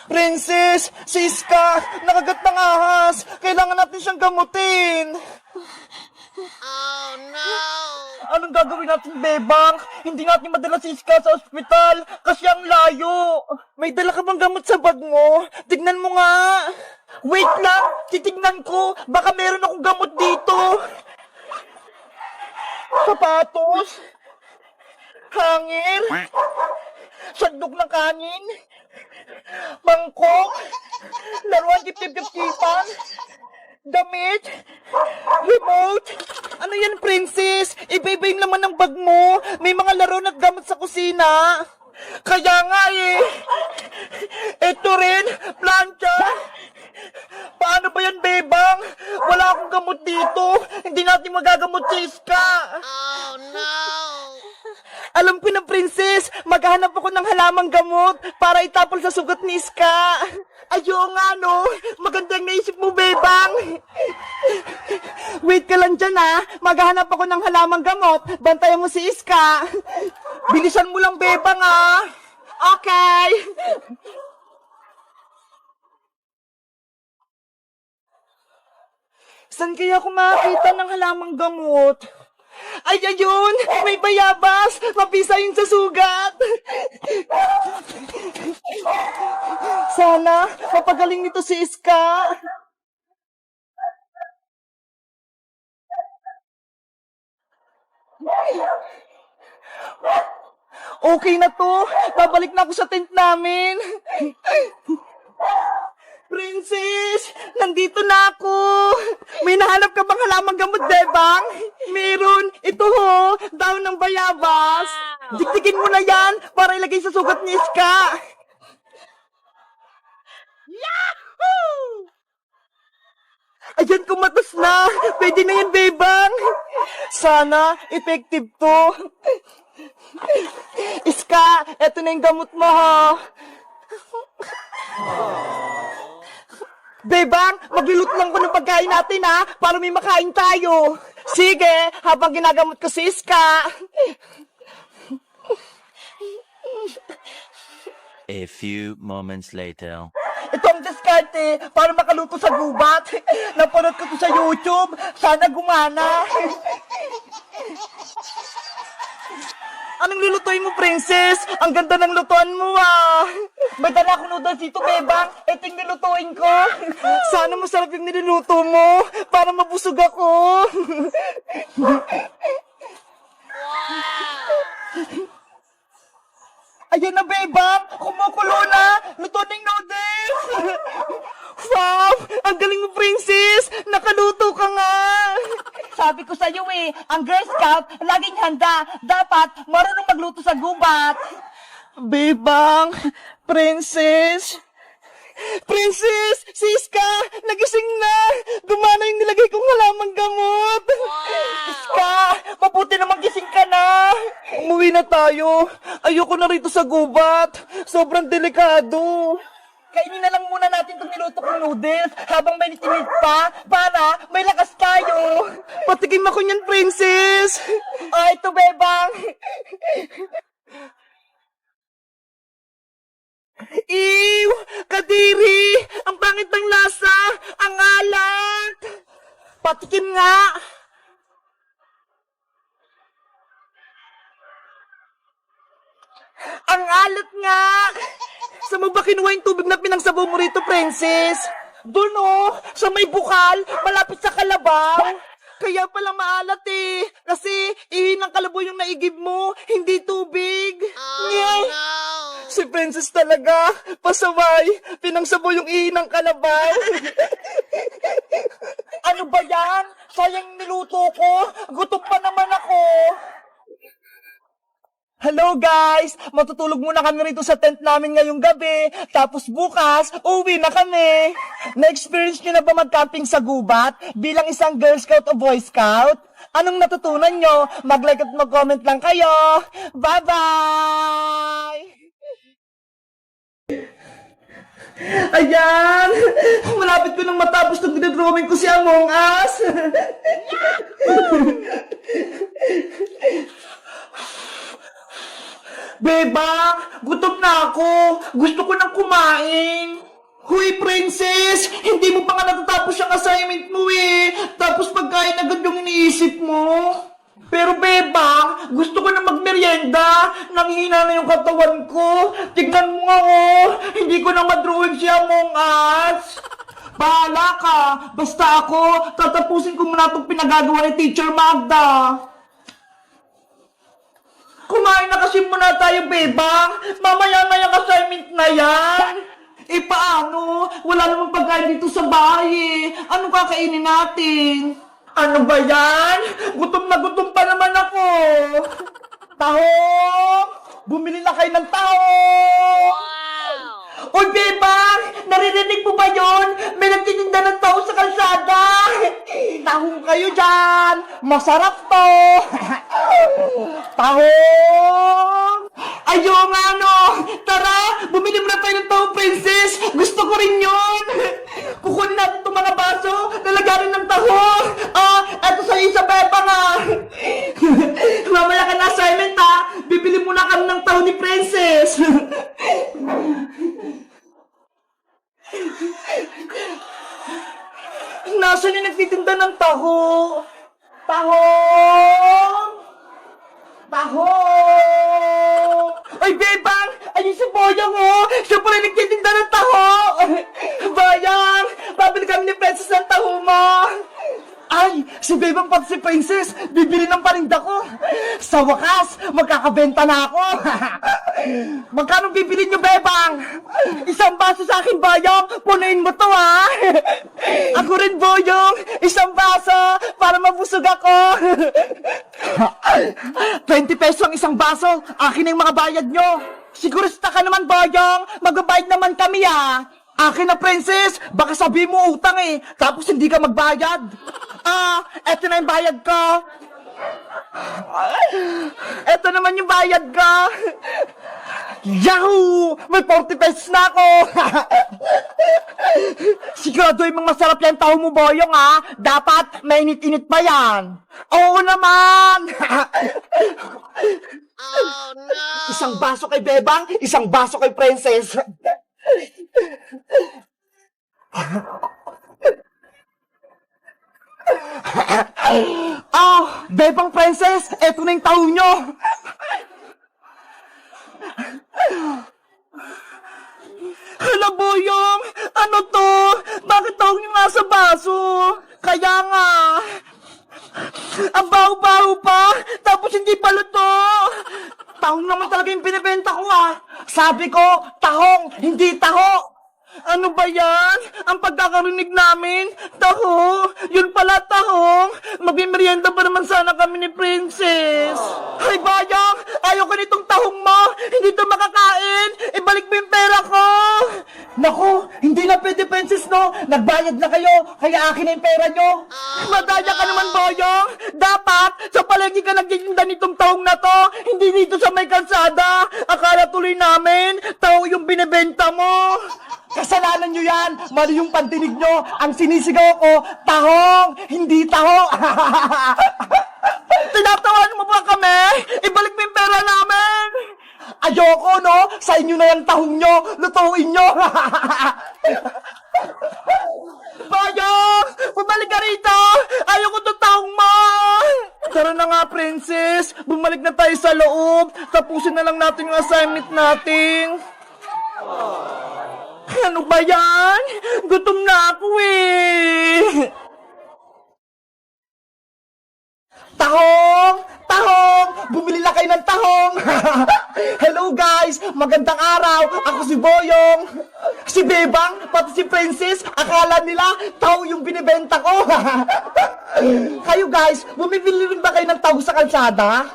Princess, si Iska, nakagat ng ahas. Kailangan natin siyang gamutin. Oh no! Anong gagawin natin, Bebang? Hindi natin madala si Iska sa ospital kasi ang layo. May dala ka bang gamot sa bag mo? Tignan mo nga. Wait lang, titignan ko. Baka meron akong gamot dito. Sapatos. Hangir. Sandok ng kanin. Bangkok. Laruan kip-kip-kipan. Damit. Remote. Ano yan, Princess? Iba-iba yung laman ng bag mo. May mga laro at gamot sa kusina. Kaya nga eh. Ito rin, plancha. Paano ba yan, Bebang? Wala akong gamot dito. Hindi natin magagamot si Iska. Oh no! Alam ko na, Princess. Maghahanap ako ng halamang gamot para itapol sa sugat ni Iska. Ayo nga, no? Magandang naisip mo, Bebang. Wait ka lang dyan, ha? Maghahanap ako ng halamang gamot. Bantayan mo si Iska. Bilisan mo lang, Bebang, ha? Okay. Saan kaya ako makakita ng halamang gamot? Ay, ayun! May bayabas! Mapisa yun sa sugat! Sana, mapagaling nito si Iska. Okay na to. Babalik na ako sa tent namin. Princess! Nandito na ako! May nahanap ka bang halamang gamot, Bebang? Meron! Ito ho! Daon ng bayabas! Dikdikin mo na yan para ilagay sa sugat ni Iska! Yahoo! Ayan, kumatas na! Pwede na yan, Bebang! Sana, effective to! Iska, eto na yung gamot mo, ha! Bebang, magluluto lang ko ng pagkain natin, ha? Para may makain tayo. Sige, habang ginagamot ko si Iska. A few moments later. Ito ang diskarte para makaluto sa gubat. Napanood ko to sa YouTube. Sana gumana. Anong lulutuin mo, Princess? Ang ganda ng lutuan mo, ah. May dala akong noodles dito, Bebang. Ito yung nilutuin ko. Sana masarap yung niluluto mo para mabusog ako. Ayan na, Bebang. Kumukulo na. Luto na yung noodles. Wow! Ang galing mo, Princess! Nakaluto ka nga! Sabi ko sa'yo eh, ang Girl Scout laging handa. Dapat marunong magluto sa gubat. Bebang! Princess! Princess! Siska! Nagising na! Gumana yung nilagay kong halamang gamot! Siska! Mabuti naman gising ka na! Umuwi na tayo! Ayoko na rito sa gubat! Sobrang delikado! Kainin na lang muna natin itong niluto kong noodles habang may nitinid pa para may lakas tayo. Patikim ako niyan, Princess. Ito, Bebang. Ew! Kadiri! Ang pangit ng lasa! Ang alat! Patikim nga! Ang alat nga! Saan mo ba kinuha yung tubig na pinangsabaw mo rito, Princess? Doon oh, sa may bukal, malapit sa kalabaw. Kaya pala maalat eh. Kasi ihi ng kalabaw yung naigib mo, hindi tubig. Oh no! Si Princess talaga, pasaway, pinangsabaw yung ihi ng kalabaw. Ano ba yan? Sayang niluto ko, gutom pa naman ako. Hello guys! Matutulog muna kami rito sa tent namin ngayong gabi. Tapos bukas, uwi na kami. Na-experience nyo na ba mag-camping sa gubat bilang isang Girl Scout o Boy Scout? Anong natutunan nyo? Mag-like at mag-comment lang kayo. Bye-bye! Ayan! Malapit ko nang matapos itong dinadrawing ko si Among Us. Bebang, gutom na na ako. Gusto ko nang kumain. Huy, princess! Hindi mo pa nga natatapos yung assignment mo eh. Tapos pagkain agad yung iniisip mo. Pero beba, gusto ko na magmerienda. Nanghihina na yung katawan ko. Tignan mo nga oh. Hindi ko na madrawing si Among Us. Bahala ka. Basta ako, tatapusin ko muna itong pinagagawa ni Teacher Magda. Kumain na kasi muna tayo, beba. Mamaya na yung assignment na yan. Eh paano? Wala namang pagkain dito sa bahay eh. Anong kakainin natin? Ano ba yan? Gutom na gutom pa naman ako. Tahong! Bumili na kayo ng tahong! Oy, bebang! Naririnig mo ba yun? May nagtitinda ng tahong sa kalsada! Tahong kayo dyan! Masarap to! Tahong! Ayo nga no! Tara! Bumili mo na tayo ng tahong, princess! Gusto ko rin yun! Kukunin natin itong mga baso, lalagarin ng tahong! Eto sa isa, bebang Mamaya ka na assignment bibili muna kami ng tahong ni princess! Nasaan yung nagtitinda ng taho? Tahong! Tahong! Ay, bebang! Ayun si Boyang, oh! Siya pala nagtitinda ng taho! Bayang! Babili kami ni Princess ng taho mo! Ay! Si Bebang pati si Princess! Bibili ng paninda ko! Sa wakas, magkakabenta na ako! Magkano bibili niyo, Bebang? Isang baso sa akin, Boyong! Punuin mo to, ha! Ako rin, Boyong! Isang baso! Para mabusog ako! 20 pesos ang isang baso! Akin ang mga bayad nyo! Sigurista ka naman, Boyong! Magbabayad naman kami, ha! Akin na, princess! Baka sabihin mo utang eh, tapos hindi ka magbayad. Eto na yung bayad ko. Eto naman yung bayad ko. Yahoo! May 40 pesos na ako. Sigurado yung masarap yan tao mo, Boyong, ha? Dapat mainit-init pa yan. Oo naman! Oh no! Isang baso kay Bebang, isang baso kay Princess. Bebang Princess, eto na yung taho nyo. Hala, Boyong, ano to? Bakit taho nyo nga sa baso? Kaya nga, ang baho-baho pa, tapos hindi pa luto. Tahong naman talaga yung binibenta ko, Sabi ko, tahong, hindi taho. Ano ba yan? Ang pagkakarinig namin, taho. Yun pala, tahong. Magmimerienda pa naman sana kami ni Princess. Ay, Bayang, ayaw ko nitong tahong mo. Hindi to makakain. Ibalik mo yung pera ko. Naku, hindi na pwede, Princess, no? Nagbayad na kayo, kaya akin na yung pera nyo. Madaya ka naman, Boyong. Dapat, sa palengke ka nagtitinda nitong tahong na to. Hindi dito sa may kalsada. Akala tuloy namin, taho yung binibenta mo. Kasalanan nyo yan! Mali yung pantinig nyo! Ang sinisigaw ko, tahong! Hindi taho! Tinatawan mo ba kami? Ibalik mo yung pera namin! Ayoko, no? Sa inyo na yung tahong nyo! Lutuin nyo! Bayang! Bumalik ka rito! Ayoko itong tahong mo! Tara na nga, princess! Bumalik na tayo sa loob! Tapusin na lang natin yung assignment natin! Ano ba yan? Gutom na ako eh! Tahong! Tahong! Bumili na kayo ng tahong! Hello guys! Magandang araw! Ako si Boyong! Si Bebang, pati si Princess, akala nila taho yung binibenta ko! Kayo guys, bumibili rin ba kayo ng taho sa kalsada?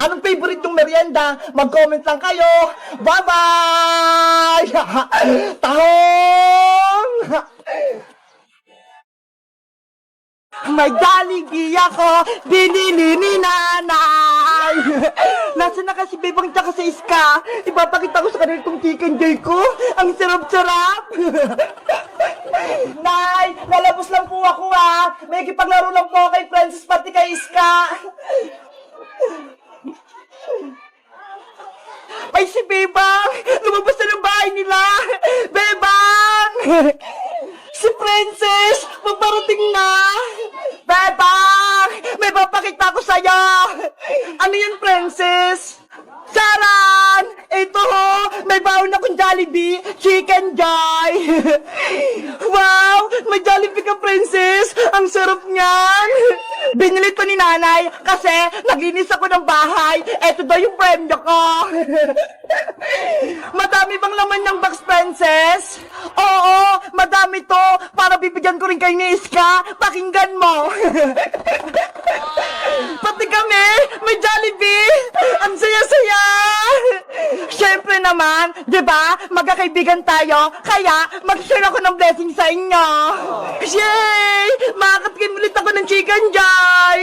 Anong favorite yung merienda? Mag-comment lang kayo. Bye-bye! Tahong! May galing ako, binili ni nanay. Nasaan na kasi Bebang tsaka sa Iska? Ipapakita ko sa kanila itong chicken joy ko. Ang sarap-sarap. Nay, lalabos lang po ako May kipaglaro lang po kay Princess pati kay Iska. Ay, si Bebang! Lumabas na ng bahay nila! Bebang! Si Princess! Paparating na! Bebang! May papakita ko sa'yo! Ano yan, Princess? Saran! Ito ho! May baon akong Jollibee Chicken Joy! Wow! May Jollibee ka, Princess! Ang sarap niyan! Binili to ni nanay kasi naglinis ako ng bahay. Ito daw yung premyo ko. Madami bang laman ng box, Princess? Oo, madami to. Para bibigyan ko rin kayo ni Iska. Pakinggan mo. Pati kami, may Jollibee. Ang saya-saya. Siyempre naman, di ba? Magkakaibigan tayo. Kaya, mag-share ako ng blessing sa inyo. Yay! Makakatikim ulit ako ng chicken joy.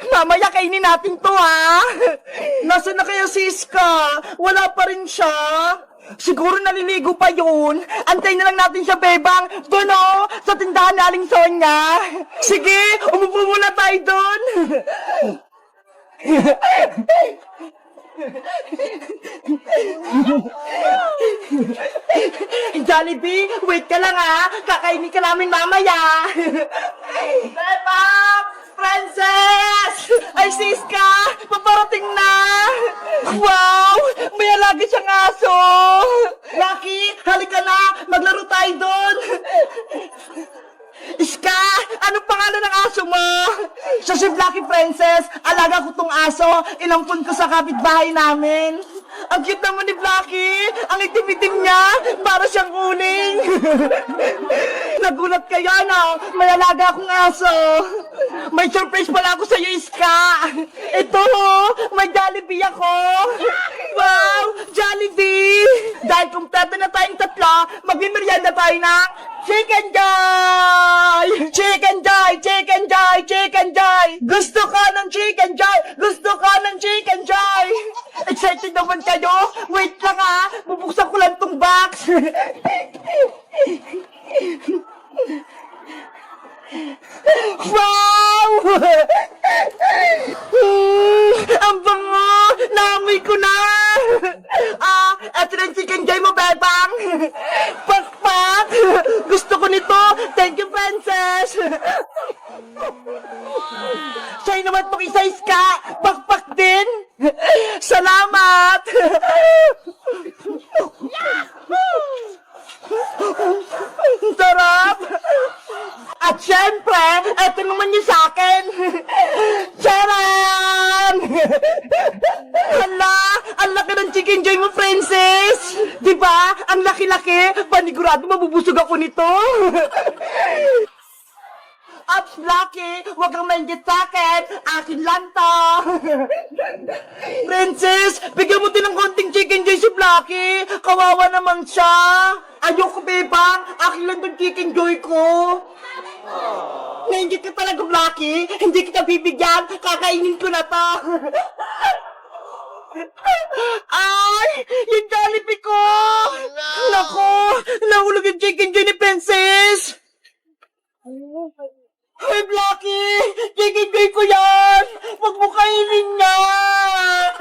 Mamaya kainin natin to, ha? Nasaan na kaya si Iska? Wala pa rin siya. Siguro naliligo pa yun. Antayin na lang natin siya, Bebang. Doon, oh, sa tindahan ni Aling Sonia. Sige, umupo muna tayo doon. Jollibee, wait ka lang, ha? Kakainin ka namin mamaya. Bebang! Princess! Ay, Siska! Paparating na! Wow! May alaga siyang aso! Lucky, halika na! Maglaro tayo doon! Iska! Anong pangalan ng aso mo? Siya si Blacky, Princess. Alaga ko tong aso. Inampun ko sa kapitbahay namin. Ang cute naman ni Blacky. Ang itim-itim niya. Para siyang uling. Nagulat kayo, no? May alaga akong aso. May surprise pala ako sa'yo, Iska. Ito, may Jollibee ako. Wow! Jollibee! Dahil kumpleto na tayong tatlo, magmimerienda tayo ng Chicken Joy! Chicken Joy! Chicken Joy! Chicken Joy! Gusto ka ng Chicken Joy! Gusto ka ng Chicken Joy! Excited naman kayo? Wait lang, ha! Bubuksan ko lang tong box! Wow! Ang bango! Naamoy ko na! Eto na yung Chicken Joy mo, Bebang! Pakpak! Gusto ko nito! Thank you, Princess! Sa'yo naman itong isa, Iska! Pakpak din! Salamat! Sarap! At syempre, eto naman yung sa'kin! Charan! Hala! Ang laki ng Chicken Joy mo, Princess! Diba? Ang laki-laki! Panigurado mabubusog ako nito! Ups, Blacky! Huwag kang mainggit sa'kin! Akin lang to! Princess! Bigyan mo din ng konting Chicken Joy si Blacky! Kawawa naman siya! Ayoko, Bebang! Akin lang tong Chicken Joy ko! Nainggit ka talaga, Blacky! Hindi kita bibigyan! Kakainin ko na to! Ay! Yung Jollibee ko! Nako! Nahulog yung Chicken Joy ni Princess! Hey, Blacky! Chicken Joy ko yan! Huwag mo kainin yan!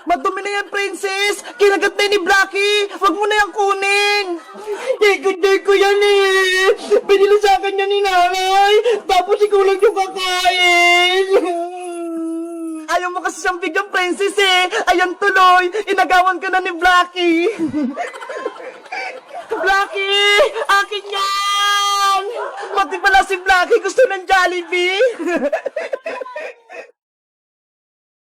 Madumi na yan, Princess! Kinagat na ni Blacky! Huwag mo na yan kunin! Chicken Joy ko yan eh! Binili sa akin yan ni nanay! Tapos ikaw lang yung kakain! Ayaw mo kasi siyang bigyan, Princess eh! Ayan tuloy! Inagawan ka na ni Blacky! Blacky! Akin yan! Pati pala si Blacky gusto ng Jollibee!